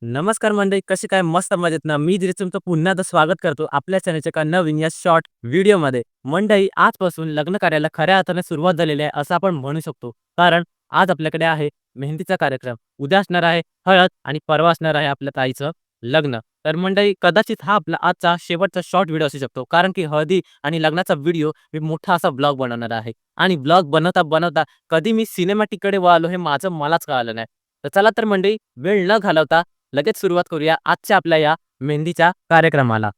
नमस्कार मंडळी, कशी काय? मस्त मजेत ना? मी धीरज तुमचं पुन्हा एकदा स्वागत करतो आपल्या चॅनलच्या एका नवीन या शॉर्ट व्हिडिओमध्ये. मंडळी, आजपासून लग्न कार्याला खऱ्या अर्थाने सुरुवात झालेली आहे असं आपण म्हणू शकतो. कारण आज आपल्याकडे आहे मेहंदीचा कार्यक्रम. उद्या असणार आहे हळद आणि परवा असणार आहे आपल्या ताईचं लग्न. तर मंडळी, कदाचित हा आपला आजचा शेवटचा शॉर्ट व्हिडिओ असू शकतो. कारण की हळदी आणि लग्नाचा व्हिडिओ मी मोठा असा ब्लॉग बनवणार आहे. आणि ब्लॉग बनवता कधी मी सिनेमॅटिककडे वळालो हे माझं मलाच कळालं नाही. तर चला तर मंडळी, वेळ न घालवता लगेच सुरुवात करूया आजच्या आपल्या या मेहंदीच्या कार्यक्रमाला.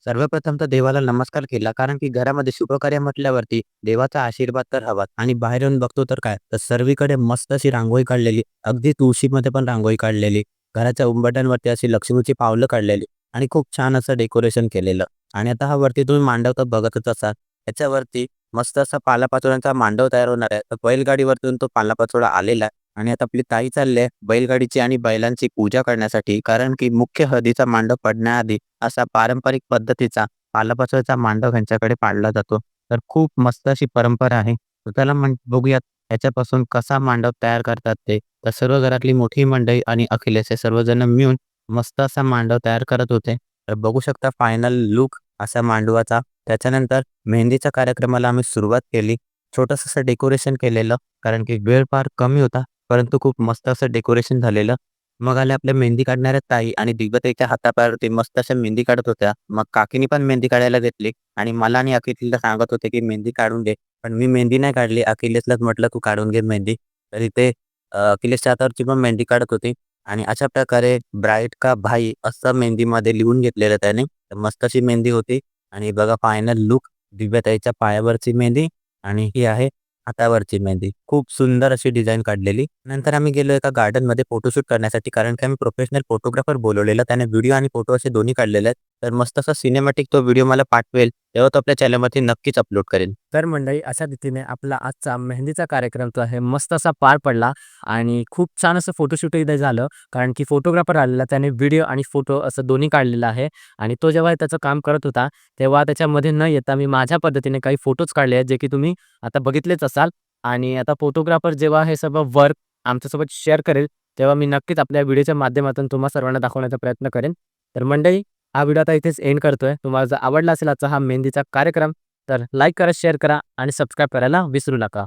सर्वप्रथम तर देवाला नमस्कार केला कारण की घरामध्ये शुभकार्य म्हटल्यावरती देवाचा आशीर्वाद तर हवाच आणि बाहेर येऊन बघतो तर काय तर सर्वीकडे मस्त अशी रांगोळी काढलेली, अगदी तुळशीमध्ये पण रांगोळी काढलेली, घराच्या उंबरठ्यांवरती अशी लक्ष्मीची पावलं काढलेली आणि खूप छान असं डेकोरेशन केलेलं. आणि आता हा वरती तुम्ही मांडव तर बघतच असाल. याच्यावरती मस्त असा पालापाचोळ्यांचा मांडव तयार होणार आहे. तर बैलगाडीवरतून तो पालापाचोळा आलेला आहे आणि आता आपली ताई चालली आहे बैलगाडीची आणि बैलांची पूजा करण्यासाठी, कारण की मुख्य हळदीचा मांडव पडण्याआधी असा पारंपरिक पद्धतीचा पालापाचोळ्याचा मांडव ह्यांच्याकडे पाडला जातो. तर खूप मस्त अशी परंपरा आहे. तर त्याला बघूयात ह्याच्यापासून कसा मांडव तयार करतात ते. तर सर्व घरातली मोठी मंडळी आणि अखिलेश हे सर्वजण मिळून मस्त असा मांडव तयार करत होते. तर बघू शकता फायनल लूक असा मांडवाचा. त्याच्यानंतर मेहंदीच्या कार्यक्रमाला आम्ही सुरुवात केली. छोटंसं असं डेकोरेशन केलेलं, कारण की वेळ फार कमी होता, परंतु खूप मस्त असं डेकोरेशन झालेलं. मग आल्या आपल्या मेहंदी काढणाऱ्या ताई आणि दिव्यताईच्या हातापायावरती मस्त अशा मेहंदी काढत होत्या. मग काकीनी पण मेहंदी काढायला घेतली आणि मला आणि अखिलेशला सांगत होते, की मेहंदी काढून दे. पण मी मेहंदी नाही काढली. अखिलेशलाच म्हटलं, "तू काढून घे मेहंदी." तर इथे अखिलेशच्या हातावरची पण मेहंदी काढत होती आणि अशा प्रकारे ब्राईड का भाई असं मेहंदीमध्ये लिहून घेतलेलं त्याने. तर मस्त अशी मेहंदी होती आणि बघा फायनल लूक दिव्यताईच्या पायावरची मेहंदी आणि ही आहे हातावरची मेहंदी. खूप सुंदर अशी डिझाइन काढलेली. नंतर आम्ही गेलो एका गार्डनमध्ये फोटोशूट करण्यासाठी, कारण की आम्ही प्रोफेशनल फोटोग्राफर बोलावलेला. त्याने व्हिडिओ आणि फोटो असे दोन्ही काढलेले आहेत. तर मस्त असा सिनेमॅटिक तो व्हिडिओ मला पाठवेल, तेव्हा तो आपल्या चॅनलवरती नक्कीच अपलोड करेन. तर मंडळी, अशा रीतीने आपला आजचा मेहंदीचा कार्यक्रम जो आहे मस्त असा पार पडला आणि खूप छान असं फोटोशूटही इथे झालं. कारण की फोटोग्राफर आलेला, त्याने व्हिडिओ आणि फोटो असं दोन्ही काढलेलं आहे. आणि तो जेव्हा त्याचं काम करत होता, तेव्हा त्याच्यामध्ये न येता मी माझ्या पद्धतीने काही फोटोज काढले आहेत, जे की तुम्ही आता बघितलेच असाल. आणि आता फोटोग्राफर जेव्हा हे सगळं वर्क आमच्यासोबत शेअर करेल, तेव्हा मी नक्कीच आपल्या व्हिडिओच्या माध्यमातून तुम्हा सर्वांना दाखवण्याचा प्रयत्न करेन. तर मंडळी, हा व्हिडिओ आता इथेच एंड करतोय. तुम्हाला जर आवडला असेल आजचा हा मेहंदीचा कार्यक्रम, तर लाईक करा, शेअर करा आणि सबस्क्राईब करायला विसरू नका.